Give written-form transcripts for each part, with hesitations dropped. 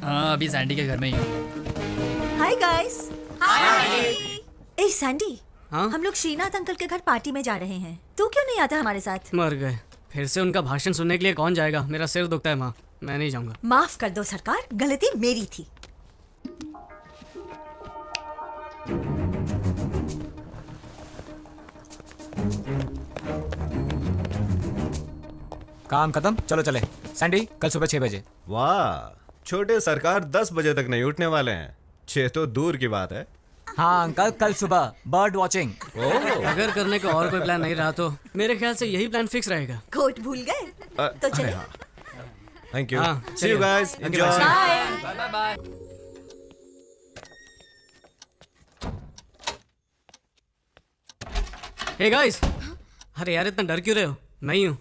हाँ, अभी सैंडी के घर में ही हूँ। Hi guys. हाय। ए सैंडी, हाँ? हम लोग श्रीनाथ अंकल के घर पार्टी में जा रहे हैं। तू क्यों नहीं आता हमारे साथ? मर गए। फिर से उनका भाषण सुनने के लिए कौन जाएगा? मेरा सिर दुखता है माँ, मैं नहीं जाऊंगा। माफ कर दो सरकार, गलती मेरी थी। काम खत्म, चलो चले। सैंडी, कल सुबह 6 बजे। वाह, छोटे सरकार 10 बजे तक नहीं उठने वाले हैं। 6 तो दूर की बात है। हाँ अंकल, कल सुबह बर्ड वॉचिंग। अगर करने का और कोई प्लान नहीं रहा तो मेरे ख्याल से यही प्लान फिक्स रहेगा। कोट भूल गए? तो चले। Thank you. हाँ, see you guys, enjoy. Bye bye. Hey guys, अरे यार इतना डर क्यों रहे हो? मैं ही हूँ,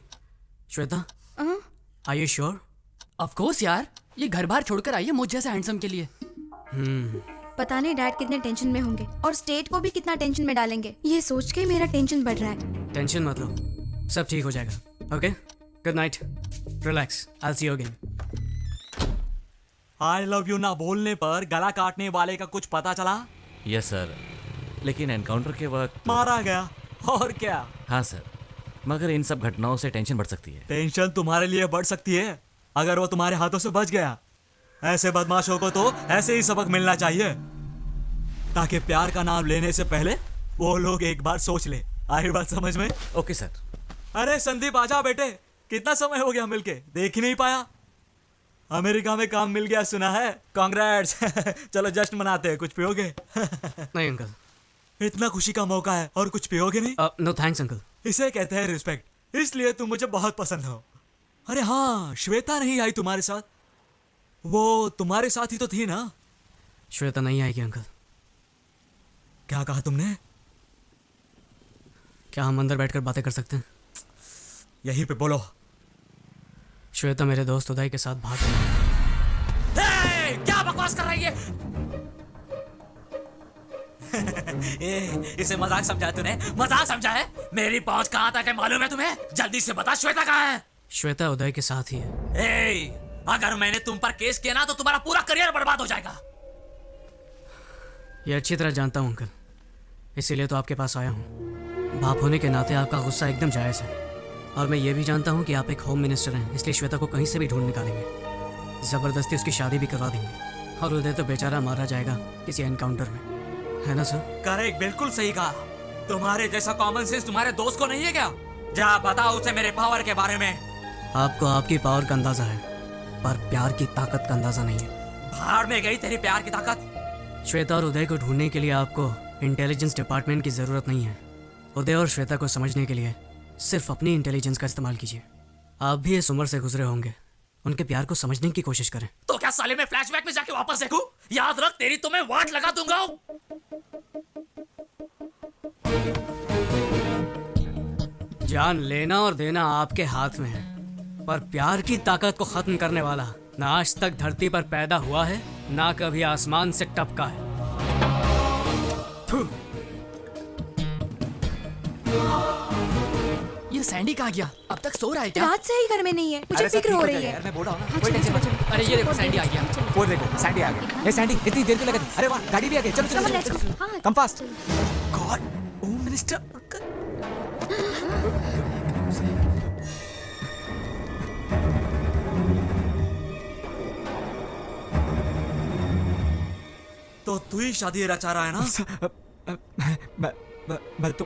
Shweta. Are you sure? Of course यार, ये घर बार छोड़कर आई है मुझ जैसे हैंडसम के लिए। पता नहीं डैड कितने टेंशन में होंगे और स्टेट को भी कितना टेंशन में डालेंगे। ये सोच के मेरा टेंशन बढ़ रहा है। टेंशन मत लो, सब ठीक हो जाएगा। Okay, good night, relax, I will see you again. I love you ना बोलने पर गला काटने वाले का कुछ पता चला? यस सर, लेकिन एनकाउंटर के वक्त मारा गया। और क्या? हाँ सर, मगर इन सब घटनाओं से टेंशन बढ़ सकती है। टेंशन तुम्हारे लिए बढ़ सकती है अगर वो तुम्हारे हाथों से बच गया। ऐसे बदमाशों को तो ऐसे ही सबक मिलना चाहिए, ताकि प्यार का नाम लेने से पहले वो लोग एक बार सोच ले। आई बात समझ में? Okay sir. अरे संदीप, आजा बेटे। कितना समय हो गया मिलके, देख ही नहीं पाया। अमेरिका में काम मिल गया सुना है? कांग्रेट्स। चलो जश्न मनाते हैं, कुछ पियोगे? नहीं अंकल। इतना खुशी का मौका है और कुछ पियोगे नहीं? No thanks uncle. इसे कहते हैं रिस्पेक्ट, इसलिए तुम मुझे बहुत पसंद हो। अरे हाँ, श्वेता नहीं आई तुम्हारे साथ? वो तुम्हारे साथ ही तो थी ना? श्वेता नहीं आएगी अंकल। क्या कहा तुमने? क्या हम अंदर बैठकर बातें कर सकते हैं? यहीं पे बोलो। श्वेता मेरे दोस्त उदय के साथ भाग गई। क्या बकवास कर रही है? इसे मजाक समझा तूने? मजाक समझा है? मेरी पहुंच कहां तक है मालूम है तुम्हें? जल्दी से बता, श्वेता कहां है? श्वेता उदय के साथ ही है। अगर मैंने तुम पर केस किया ना तो तुम्हारा पूरा करियर बर्बाद हो जाएगा। ये अच्छी तरह जानता हूँ अंकल, इसीलिए तो आपके पास आया हूँ। बाप होने के नाते आपका गुस्सा एकदम जायज़ है, और मैं ये भी जानता हूँ कि आप एक होम मिनिस्टर हैं, इसलिए श्वेता को कहीं से भी ढूंढ निकालेंगे, ज़बरदस्ती उसकी शादी भी करवा देंगे, और उदय तो बेचारा मारा जाएगा किसी एनकाउंटर में, है ना सर? करेक्ट, बिल्कुल सही कहा। तुम्हारे जैसा कॉमन सेंस तुम्हारे दोस्त को नहीं है क्या? जा बताओ उसे मेरे पावर के बारे में। आपको आपकी पावर का अंदाजा है, पर प्यार की ताकत का अंदाजा नहीं है। भाड़ में गई तेरी प्यार की ताकत। श्वेता और उदय को ढूंढने के लिए आपको इंटेलिजेंस डिपार्टमेंट की ज़रूरत नहीं है। उदय और श्वेता को समझने के लिए सिर्फ अपनी इंटेलिजेंस का इस्तेमाल कीजिए। आप भी इस उम्र से गुजरे होंगे, उनके प्यार को समझने की कोशिश करें। तो क्या साले में फ्लैशबैक में जाके वापस देखूं? याद रख, तेरी तो मैं वाट लगा दूंगा। जान लेना और देना आपके हाथ में है, पर प्यार की ताकत को खत्म करने वाला ना आज तक धरती पर पैदा हुआ है, ना कभी आसमान से टपका है। ये सैंडी कहाँ गया? अब तक सो रहा है क्या? रात से ही घर में नहीं है, मुझे फिक्र हो रही है। यार मैं बोल रहा हूं ना, हाँ, कोई चलो, टेंशन मत। चलो, अरे ये देखो सैंडी आ गया। वो देखो सैंडी आ गई। हे सैंडी, इतनी देर क्यों लगा दी? अरे वाह, गाड़ी भी आ गई। चलो चलो, let's चलो go। हाँ, come fast. God, home minister. तो तू ही शादी रचा रहा है ना? मैं तो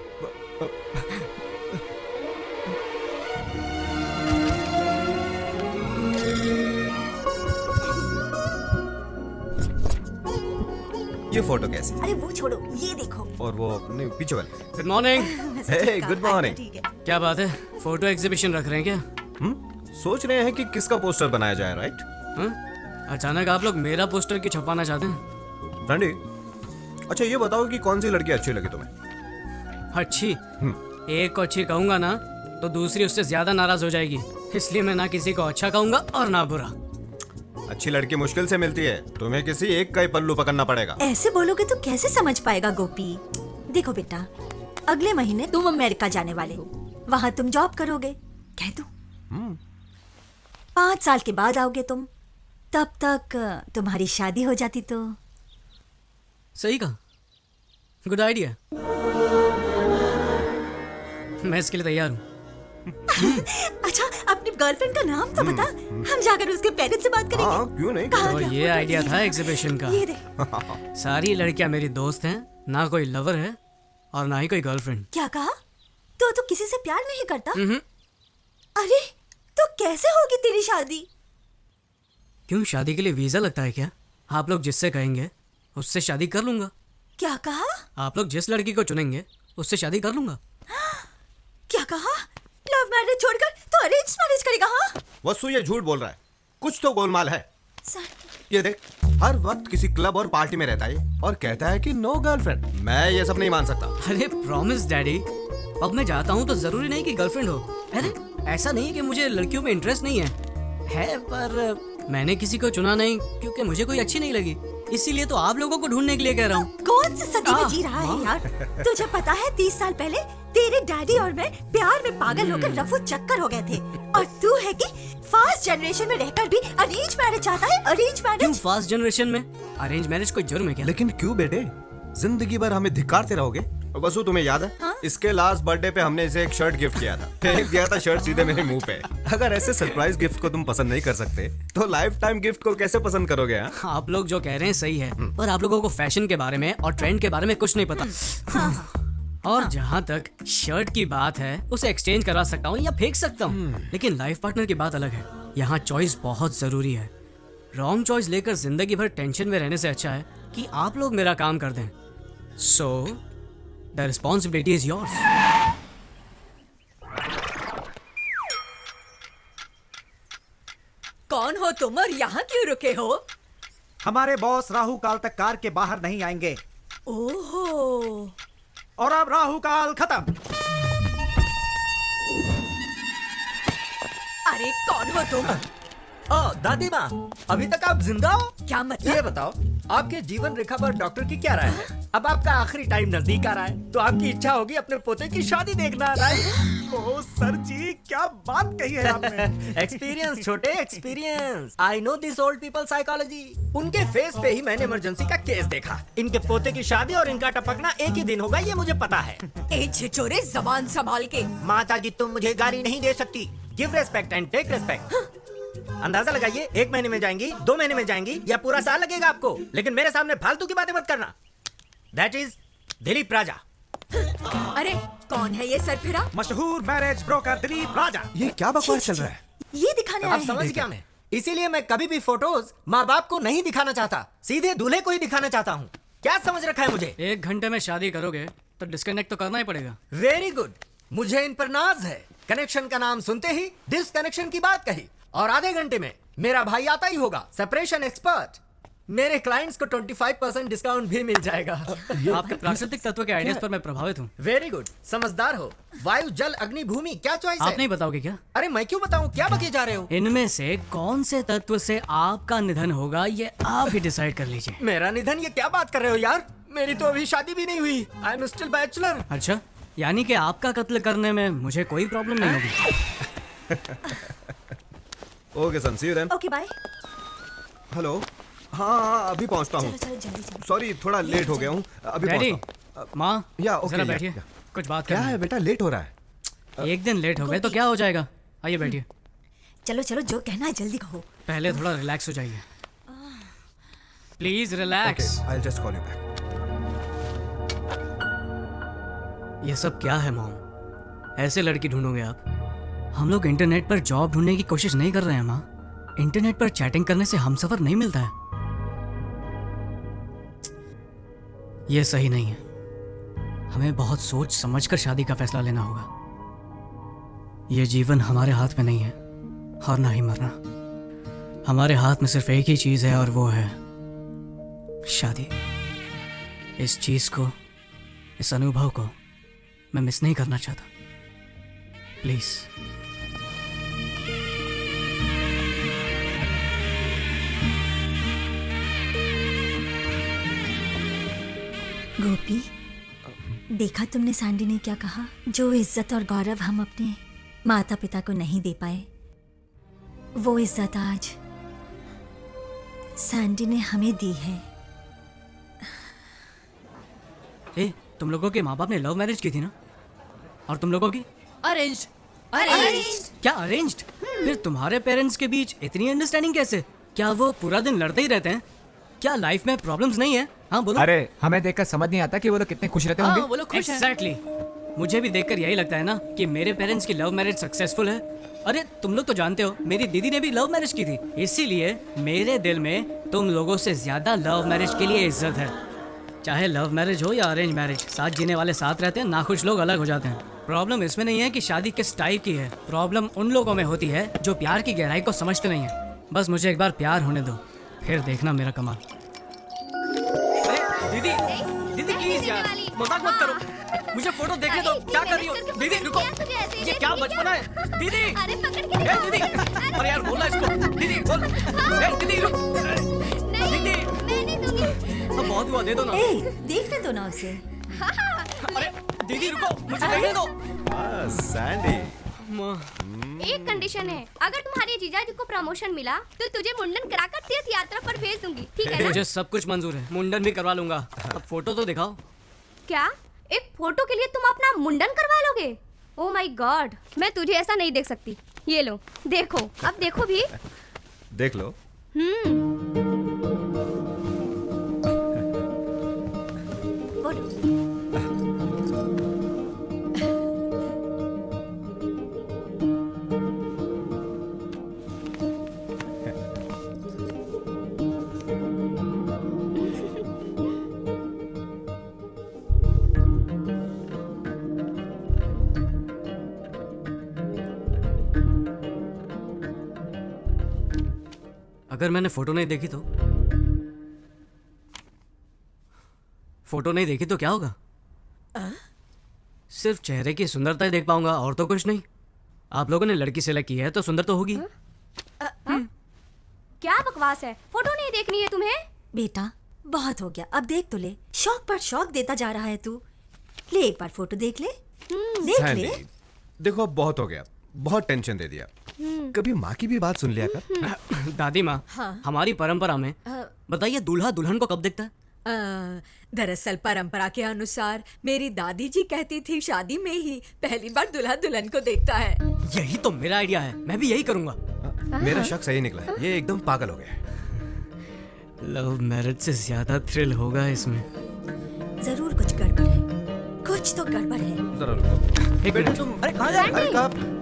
ये फोटो कैसी? अरे वो छोड़ो, ये देखो। और वो नहीं, पीछे वाले। Good morning. Hey, good morning. ठीक है। क्या बात है, फोटो एग्जीबिशन रख रहे हैं क्या? सोच रहे हैं कि किसका पोस्टर बनाया जाए, राइट? हाँ? अचानक आप लोग मेरा पोस्टर क्यों छपवाना चाहते हैं? रंडी, अच्छा ये बताओ कि कौन सी लड़की अच्छी लगी तुम्हें? अच्छी? एक को अच्छी कहूंगा ना तो दूसरी उससे ज्यादा नाराज हो जाएगी, इसलिए मैं ना किसी को अच्छा कहूंगा और ना बुरा। अच्छी लड़की मुश्किल से मिलती है, तुम्हें किसी एक का ही पल्लू पकड़ना पड़ेगा। ऐसे बोलोगे तो कैसे समझ पाएगा गोपी? देखो बेटा, अगले महीने तुम अमेरिका जाने वाले हो, वहाँ तुम जॉब करोगे, कह दो। 5 साल के बाद आओगे तुम, तब तक तुम्हारी शादी हो जाती तो। सही कहा, गुड आइडिया। मैं इसके लिए तैयार हूँ। अच्छा, अपनी गर्लफ्रेंड का नाम तो बता, हम जाकर उसके पेरेंट्स से बात करेंगे। हाँ, क्यों नहीं? कहाँ तो क्या ये फोटो आइडिया ली था है? एग्जीबिशन का। ये देख। सारी लड़कियां मेरी दोस्त हैं, ना कोई लवर है और ना ही कोई गर्लफ्रेंड। क्या कहा? तो तू किसी से प्यार नहीं करता? अरे तो कैसे होगी तेरी शादी? क्यों, शादी के लिए वीजा लगता है क्या? आप लोग जिससे कहेंगे उससे शादी कर लूंगा। क्या कहा? आप लोग जिस लड़की को चुनेंगे उससे शादी कर लूंगा। क्या कहा? लव मैरिज छोड़कर तो अरेंज मैरिज करेगा? हाँ वसु ये झूठ बोल रहा है, कुछ तो गोलमाल है। सर, ये देख, हर वक्त किसी क्लब और पार्टी में रहता है और कहता है कि नो गर्लफ्रेंड। मैं ये सब नहीं मान सकता। अरे प्रॉमिस डैडी, अब मैं जाता हूँ तो जरूरी नहीं कि गर्लफ्रेंड हो। अरे ऐसा नहीं है कि मुझे लड़कियों में इंटरेस्ट नहीं है पर मैंने किसी को चुना नहीं क्योंकि मुझे कोई अच्छी नहीं लगी, इसीलिए तो आप लोगों को ढूंढने के लिए कह रहा हूँ। कौन सी सदी में जी रहा है यार? तुझे पता है 30 साल पहले तेरे डैडी और मैं प्यार में पागल होकर रफू चक्कर हो गए थे, और तू है कि फास्ट जनरेशन में रहकर भी अरेंज मैरिज चाहता है। अरेंज क्यों, मैरिज? फास्ट जनरेशन में अरेंज मैरिज कोई जुर्म है क्या? लेकिन क्यों बेटे, जिंदगी भर हमें धिक्कारते रहोगे? वसु तुम्हें याद है? हाँ? इसके लास्ट बर्थडे पे हमने इसे एक शर्ट गिफ्ट किया था। फेंक दिया था शर्ट सीधे मेरे मुंह पे। अगर ऐसे सरप्राइज गिफ्ट को तुम पसंद नहीं कर सकते तो लाइफ टाइम गिफ्ट को कैसे पसंद करोगे? हाँ? आप लोग जो कह रहे हैं सही है, पर आप लोगों को फैशन के बारे में और ट्रेंड के बारे में कुछ नहीं पता। और जहाँ तक शर्ट की बात है, उसे एक्सचेंज करवा सकता हूँ या फेंक सकता हूँ, लेकिन लाइफ पार्टनर की बात अलग है। यहाँ चॉइस बहुत जरूरी है। रॉन्ग चॉइस लेकर जिंदगी भर टेंशन में रहने से अच्छा है कि आप लोग मेरा काम कर दें। So the responsibility is yours. कौन हो तुम और यहाँ क्यों रुके हो? हमारे बॉस राहु काल तक कार के बाहर नहीं आएंगे ओहो, और अब राहु काल खत्म। अरे कौन हो तुम? दादी माँ, अभी तक आप जिंदा हो? क्या मतलब? ये बताओ, आपके जीवन रेखा पर डॉक्टर की क्या राय है? अब आपका आखिरी टाइम नजदीक आ रहा है, तो आपकी इच्छा होगी अपने पोते की शादी देखना, राइट? ओ सर जी, क्या बात कही है आपने। एक्सपीरियंस छोटे, experience. I know this old people psychology. उनके फेस पे ही मैंने इमरजेंसी का केस देखा। इनके पोते की शादी और इनका टपकना एक ही दिन होगा, ये मुझे पता है। ए छिछोरे, जबान संभाल के। माता जी, तुम मुझे गाली नहीं दे सकती। Give respect and take respect. अंदाजा लगाइए, 1 महीने में जाएंगी, 2 महीने में जाएंगी या पूरा साल लगेगा आपको, लेकिन मेरे सामने फालतू की बातें मत करना। दैट इज दिलीप राजा। अरे कौन है ये सरफिरा? मशहूर मैरिज ब्रोकर दिलीप राजा। ये क्या बकवास चल रहा है? ये दिखाने आए अब हैं। समझ गया मैं, इसीलिए मैं कभी भी फोटोज माँ बाप को नहीं दिखाना चाहता, सीधे दूल्हे को ही दिखाना चाहता हूँ। क्या समझ रखा है मुझे? 1 घंटे में शादी करोगे तो डिस्कनेक्ट तो करना ही पड़ेगा। वेरी गुड, मुझे इन पर नाज है। कनेक्शन का नाम सुनते ही डिसकनेक्शन की बात कही, और आधे घंटे में मेरा भाई आता ही होगा, सेपरेशन एक्सपर्ट। मेरे क्लाइंट्स को 25% डिस्काउंट भी मिल जाएगा। आपके प्राकृतिक तत्व के आइडियाज पर मैं प्रभावित हूँ। वेरी गुड, समझदार हो। वायु, जल, अग्नि, भूमि, क्या चॉइस आप है? नहीं बताओगे क्या? अरे मैं क्यों बताऊं, क्या बके जा रहे हो? इनमें से कौन से तत्व से आपका निधन होगा ये आप ही डिसाइड कर लीजिए। मेरा निधन, ये क्या बात कर रहे हो यार? मेरी तो अभी शादी भी नहीं हुई। I am still bachelor. अच्छा, यानी कि आपका कत्ल करने में मुझे कोई प्रॉब्लम नहीं होगी। Okay son, see you then. Okay bye. Hello. हाँ, अभी पहुंचता हूँ। चलो जल्दी जल्दी। सॉरी, थोड़ा लेट हो गया हूँ। अभी डैडी, पहुंचता हूँ। माँ, या, ओके, जरा या, बैठिए, या। कुछ बात क्या करनी है बेटा, लेट हो रहा है? है। एक दिन लेट हो गए तो क्या हो जाएगा? आइए बैठिए। चलो चलो, जो कहना है जल्दी कहो। पहले थोड़ा रिलैक्स हो जाइए, please relax. I will just call you back. ये सब क्या है मॉम? ऐसे लड़की ढूंढोगे आप? हम लोग इंटरनेट पर जॉब ढूंढने की कोशिश नहीं कर रहे हैं माँ। इंटरनेट पर चैटिंग करने से हमसफर नहीं मिलता है। ये सही नहीं है। हमें बहुत सोच समझ कर शादी का फैसला लेना होगा। ये जीवन हमारे हाथ में नहीं है और ना ही मरना। हमारे हाथ में सिर्फ एक ही चीज है और वो है शादी। इस चीज को, इस अनुभव को मैं मिस नहीं करना चाहता। प्लीज। गोपी, देखा तुमने सैंडी ने क्या कहा? जो इज्जत और गौरव हम अपने माता पिता को नहीं दे पाए, वो इज्जत आज सैंडी ने हमें दी है। ए, तुम लोगों के माँ बाप ने लव मैरिज की थी ना? और तुम लोगों की? अरेंज्ड। क्या अरेंज्ड? फिर तुम्हारे पेरेंट्स के बीच इतनी अंडरस्टैंडिंग कैसे? क्या वो पूरा दिन लड़ते ही रहते हैं? क्या लाइफ में प्रॉब्लम्स नहीं है? हाँ बोलो। अरे हमें देखकर समझ नहीं आता कि वो लोग कितने खुश रहते होंगे। वो लोग खुश हैं। एग्जैक्टली। मुझे भी देखकर यही लगता है ना कि मेरे पेरेंट्स की लव मैरिज सक्सेसफुल है। अरे तुम लोग तो जानते हो मेरी दीदी ने भी लव मैरिज की थी, इसीलिए मेरे दिल में तुम लोगों से ज्यादा लव मैरिज के लिए इज्जत है। चाहे लव मैरिज हो या अरेंज मैरिज, साथ जीने वाले साथ रहते हैं, नाखुश लोग अलग हो जाते हैं। प्रॉब्लम इसमें नहीं है कि शादी किस टाइप की है, प्रॉब्लम उन लोगों में होती है जो प्यार की गहराई को समझते नहीं है। बस मुझे एक बार प्यार होने दो, फिर देखना मेरा कमाल। दीदी दीदी प्लीज यार, मजाक मत करो, मुझे फोटो देखने दो। क्या कर रही हो दीदी? रुको, ये क्या बचपना है दीदी? अरे पकड़ के ए, दीदी, अरे यार बोला इसको। दीदी बोल। ए, दीदी रुक। दीदी मैं नहीं दूंगी। अब बहुत हुआ, दे दो ना। ए, देखने दो ना उसे। अरे दीदी रुको, मुझे देखने दो। सैंडी, एक कंडीशन है, अगर तुम्हारे जीजाजी को प्रमोशन मिला तो तुझे मुंडन कराकर तीर्थ यात्रा पर भेज दूंगी, ठीक है ना? मुझे सब कुछ मंजूर है, मुंडन भी करवा लूंगा। अब फोटो तो दिखाओ। क्या एक फोटो के लिए तुम अपना मुंडन करवा लोगे? ओह माय गॉड, मैं तुझे ऐसा नहीं देख सकती। ये लो देखो, अब देखो भी। देख लो। बोलो। अगर मैंने फोटो नहीं देखी तो? फोटो नहीं देखी तो क्या होगा? सिर्फ चेहरे की सुंदरता ही देख पाऊंगा और तो कुछ नहीं। आप लोगों ने लड़की सेलेक्ट की है तो सुंदर तो होगी। क्या बकवास है, फोटो नहीं देखनी है तुम्हें? बेटा बहुत हो गया, अब देख तो ले। शौक पर शौक देता जा रहा है तू। ले एक बार फोटो देख ले। देख सैंडी, ले। देखो अब बहुत हो गया, बहुत टेंशन दे दिया। कभी माँ की भी बात सुन लिया कर। दादी माँ, हमारी परंपरा में बताइए दूल्हा दुल्हन को कब देखता है? दरअसल परंपरा के अनुसार मेरी दादी जी कहती थी शादी में ही पहली बार दूल्हा दुल्हन को देखता है। यही तो मेरा आइडिया है, मैं भी यही करूंगा। मेरा शक सही निकला है, ये एकदम पागल हो गया। लव मैरिज से ज्यादा थ्रिल होगा इसमें। जरूर कुछ गड़बड़ है, कुछ तो गड़बड़ है। जरा रुको। एक मिनट। तुम अरे कहाँ जा रहे हो? अरे कहाँ?